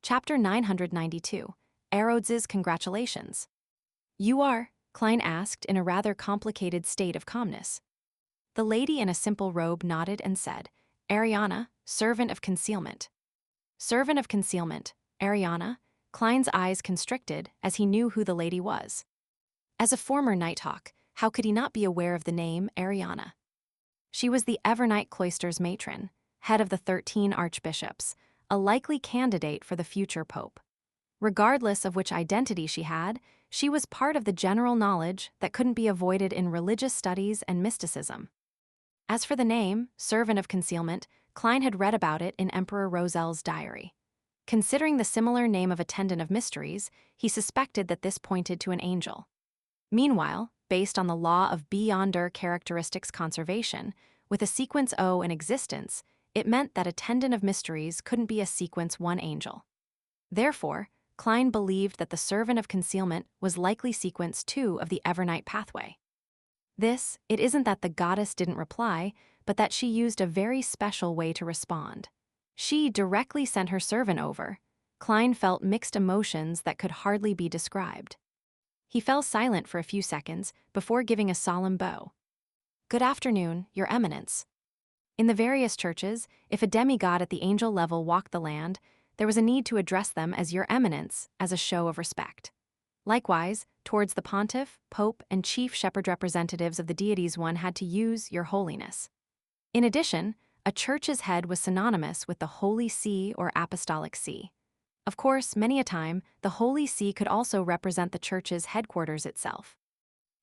Chapter 992, Arrodes's Congratulations. You are, Klein asked in a rather complicated state of calmness. The lady in a simple robe nodded and said, Ariana, servant of concealment. Servant of concealment, Ariana. Klein's eyes constricted as he knew who the lady was. As a former Nighthawk, how could he not be aware of the name Ariana? She was the Evernight Cloister's matron, head of the 13 archbishops, a likely candidate for the future pope. Regardless of which identity she had, she was part of the general knowledge that couldn't be avoided in religious studies and mysticism. As for the name, Servant of Concealment, Klein had read about it in Emperor Rosel's diary. Considering the similar name of Attendant of Mysteries, he suspected that this pointed to an angel. Meanwhile, based on the law of beyonder characteristics conservation, with a sequence O in existence, it meant that Attendant of Mysteries couldn't be a sequence 1 angel. Therefore, Klein believed that the Servant of Concealment was likely sequence 2 of the Evernight pathway. It isn't that the goddess didn't reply, but that she used a very special way to respond. She directly sent her servant over. Klein felt mixed emotions that could hardly be described. He fell silent for a few seconds before giving a solemn bow. Good afternoon, Your Eminence. In the various churches, if a demigod at the angel level walked the land, there was a need to address them as Your Eminence as a show of respect. Likewise, towards the pontiff, pope, and chief shepherd representatives of the deities one had to use Your Holiness. In addition, a church's head was synonymous with the Holy See or Apostolic See. Of course, many a time, the Holy See could also represent the church's headquarters itself.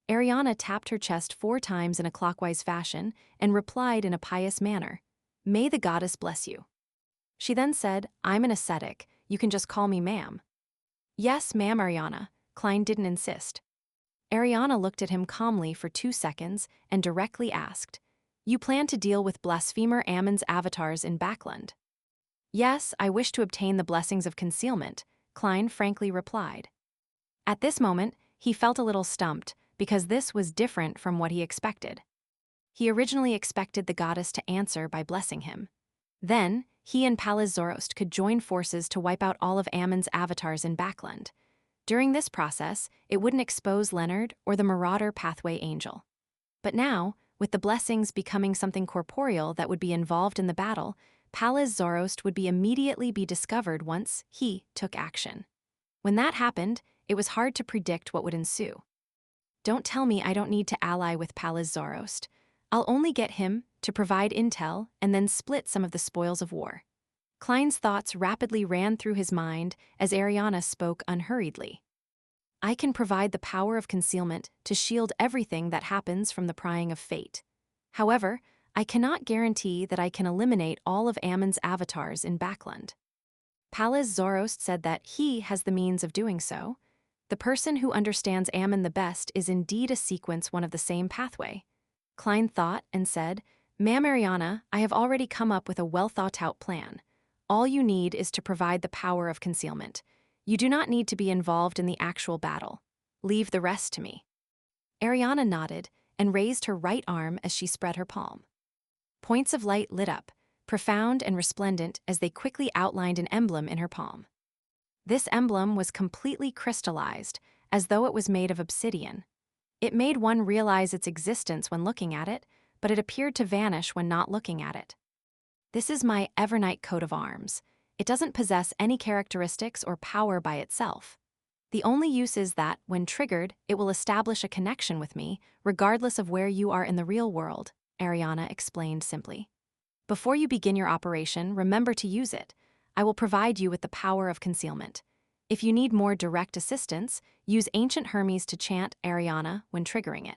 Ariana tapped her chest 4 times in a clockwise fashion and replied in a pious manner, May the goddess bless you. She then said, I'm an ascetic, you can just call me ma'am. Yes, ma'am, Ariana. Klein didn't insist. Ariana looked at him calmly for 2 seconds and directly asked, You plan to deal with blasphemer Ammon's avatars in Backland? Yes, I wish to obtain the blessings of concealment, Klein frankly replied. At this moment, he felt a little stumped because this was different from what he expected. He originally expected the goddess to answer by blessing him. Then, he and Pallas Zoroast could join forces to wipe out all of Ammon's avatars in Backland. During this process, it wouldn't expose Leonard or the Marauder Pathway Angel. But now, with the blessings becoming something corporeal that would be involved in the battle, Pallas Zoroast would immediately be discovered once he took action. When that happened, it was hard to predict what would ensue. Don't tell me I don't need to ally with Pallas Zoroast. I'll only get him to provide intel and then split some of the spoils of war. Klein's thoughts rapidly ran through his mind as Ariana spoke unhurriedly. I can provide the power of concealment to shield everything that happens from the prying of fate. However, I cannot guarantee that I can eliminate all of Ammon's avatars in Backland. Pallas Zoroast said that he has the means of doing so. The person who understands Ammon the best is indeed a sequence 1 of the same pathway. Klein thought and said, Ma'am Ariana, I have already come up with a well-thought-out plan. All you need is to provide the power of concealment. You do not need to be involved in the actual battle. Leave the rest to me. Ariana nodded and raised her right arm as she spread her palm. Points of light lit up, profound and resplendent as they quickly outlined an emblem in her palm. This emblem was completely crystallized, as though it was made of obsidian. It made one realize its existence when looking at it, but it appeared to vanish when not looking at it. This is my Evernight coat of arms. It doesn't possess any characteristics or power by itself. The only use is that, when triggered, it will establish a connection with me, regardless of where you are in the real world, Ariana explained simply. Before you begin your operation, remember to use it. I will provide you with the power of concealment. If you need more direct assistance, use Ancient Hermes to chant Ariana when triggering it.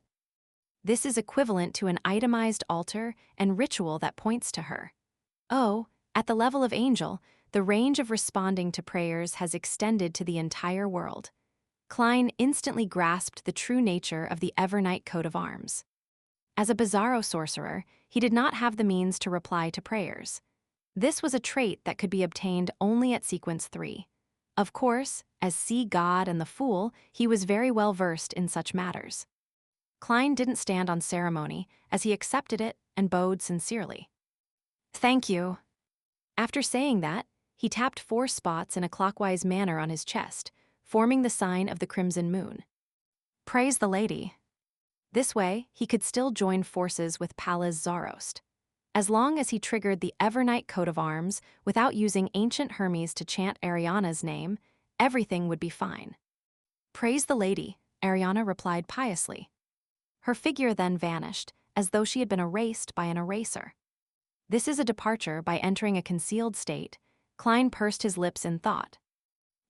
This is equivalent to an itemized altar and ritual that points to her. Oh, at the level of angel, the range of responding to prayers has extended to the entire world. Klein instantly grasped the true nature of the Evernight coat of arms. As a bizarro sorcerer, he did not have the means to reply to prayers. This was a trait that could be obtained only at sequence 3. Of course, as Sea God and the Fool, he was very well versed in such matters. Klein didn't stand on ceremony as he accepted it and bowed sincerely. Thank you. After saying that, He tapped 4 spots in a clockwise manner on his chest, forming the sign of the crimson moon. Praise the lady. This way, he could still join forces with Pallas Zarost. As long as he triggered the Evernight coat of arms without using ancient Hermes to chant Ariana's name, everything would be fine. Praise the lady, Ariana replied piously. Her figure then vanished, as though she had been erased by an eraser. This is a departure by entering a concealed state. Klein pursed his lips in thought.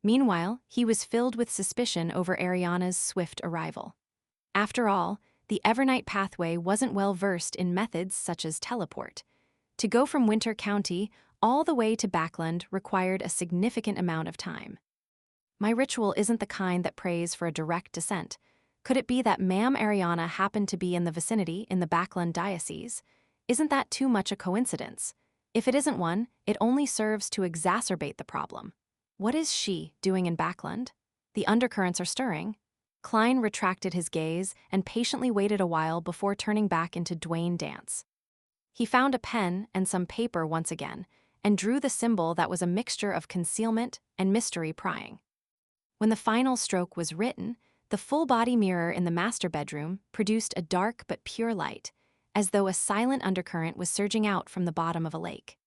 Meanwhile, he was filled with suspicion over Ariana's swift arrival. After all, the Evernight pathway wasn't well versed in methods such as teleport. To go from Winter County all the way to Backland required a significant amount of time. My ritual isn't the kind that prays for a direct descent. Could it be that Ma'am Ariana happened to be in the vicinity in the Backland diocese? Isn't that too much a coincidence? If it isn't one, it only serves to exacerbate the problem. What is she doing in Backland? The undercurrents are stirring. Klein retracted his gaze and patiently waited a while before turning back into Dwayne Dance. He found a pen and some paper once again, and drew the symbol that was a mixture of concealment and mystery prying. When the final stroke was written, the full-body mirror in the master bedroom produced a dark but pure light, as though a silent undercurrent was surging out from the bottom of a lake.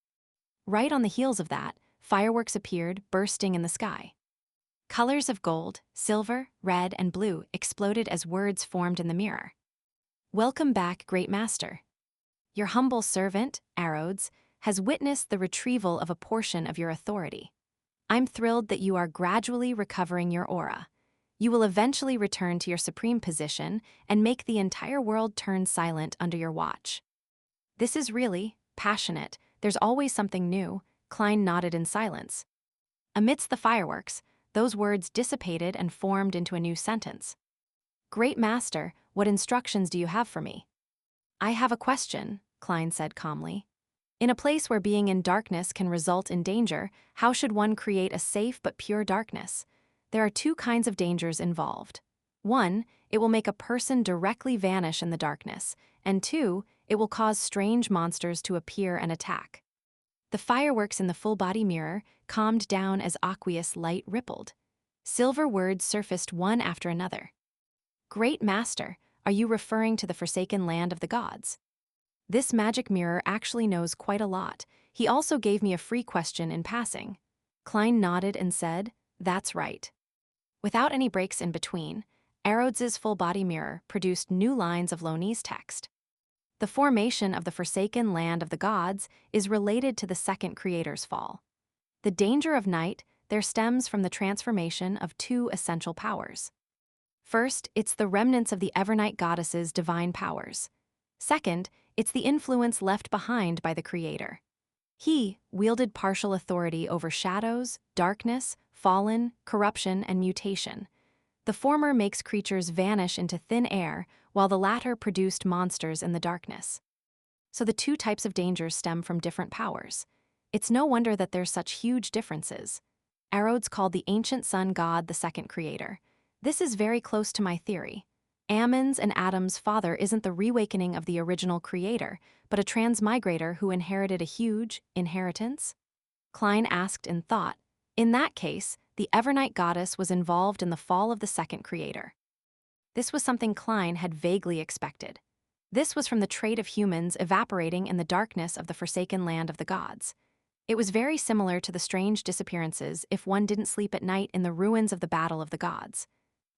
Right on the heels of that, fireworks appeared, bursting in the sky. Colors of gold, silver, red, and blue exploded as words formed in the mirror. Welcome back, Great Master. Your humble servant, Arrodes, has witnessed the retrieval of a portion of your authority. I'm thrilled that you are gradually recovering your aura. You will eventually return to your supreme position and make the entire world turn silent under your watch. This is really passionate. There's always something new. Klein nodded in silence. Amidst the fireworks, those words dissipated and formed into a new sentence. Great Master, what instructions do you have for me? I have a question, Klein said calmly. In a place where being in darkness can result in danger, how should one create a safe but pure darkness? There are 2 kinds of dangers involved. 1, it will make a person directly vanish in the darkness, and 2, it will cause strange monsters to appear and attack. The fireworks in the full-body mirror calmed down as aqueous light rippled. Silver words surfaced one after another. Great Master, are you referring to the forsaken land of the gods? This magic mirror actually knows quite a lot. He also gave me a free question in passing. Klein nodded and said, that's right. Without any breaks in between, Arrodes' full-body mirror produced new lines of Lonese text. The formation of the forsaken land of the gods is related to the second creator's fall. The danger of night there stems from the transformation of 2 essential powers. First, it's the remnants of the Evernight goddess's divine powers. Second, it's the influence left behind by the creator. He wielded partial authority over shadows, darkness, fallen, corruption, and mutation. The former makes creatures vanish into thin air, while the latter produced monsters in the darkness. So the 2 types of dangers stem from different powers. It's no wonder that there's such huge differences. Arrodes called the ancient sun god the second creator. This is very close to my theory. Ammon's and Adam's father isn't the reawakening of the original creator, but a transmigrator who inherited a huge inheritance? Klein asked in thought. In that case, the Evernight goddess was involved in the fall of the second creator. This was something Klein had vaguely expected. This was from the trait of humans evaporating in the darkness of the forsaken land of the gods. It was very similar to the strange disappearances if one didn't sleep at night in the ruins of the Battle of the Gods.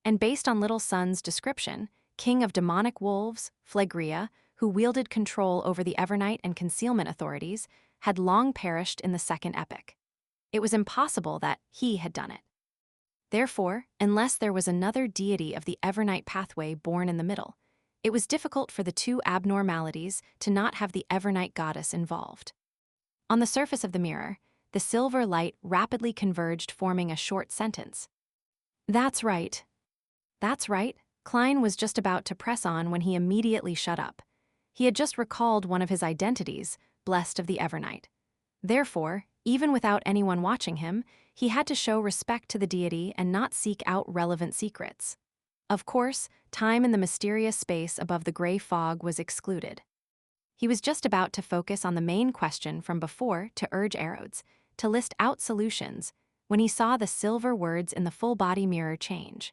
And based on Little Sun's description, king of demonic wolves, Phlegria, who wielded control over the Evernight and concealment authorities, had long perished in the second epic. It was impossible that he had done it. Therefore, unless there was another deity of the Evernight pathway born in the middle, it was difficult for the 2 abnormalities to not have the Evernight goddess involved. On the surface of the mirror, the silver light rapidly converged, forming a short sentence. That's right. That's right. Klein was just about to press on when he immediately shut up. He had just recalled one of his identities, blessed of the Evernight. Therefore, even without anyone watching him, he had to show respect to the deity and not seek out relevant secrets. Of course, time in the mysterious space above the gray fog was excluded. He was just about to focus on the main question from before to urge Arrodes, to list out solutions when he saw the silver words in the full-body mirror change.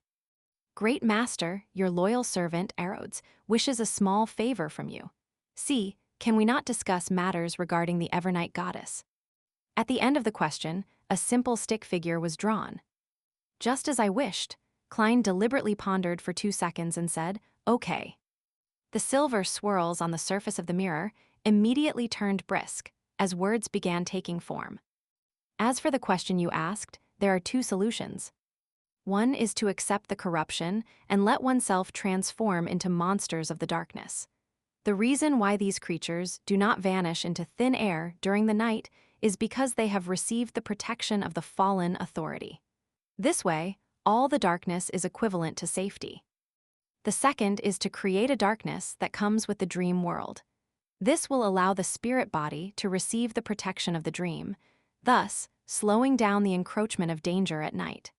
Great master, your loyal servant, Arrodes, wishes a small favor from you. See, can we not discuss matters regarding the Evernight goddess? At the end of the question, a simple stick figure was drawn. Just as I wished, Klein deliberately pondered for 2 seconds and said, "Okay." The silver swirls on the surface of the mirror immediately turned brisk as words began taking form. As for the question you asked, there are 2 solutions. One is to accept the corruption and let oneself transform into monsters of the darkness. The reason why these creatures do not vanish into thin air during the night is because they have received the protection of the fallen authority. This way, all the darkness is equivalent to safety. The second is to create a darkness that comes with the dream world. This will allow the spirit body to receive the protection of the dream, thus slowing down the encroachment of danger at night.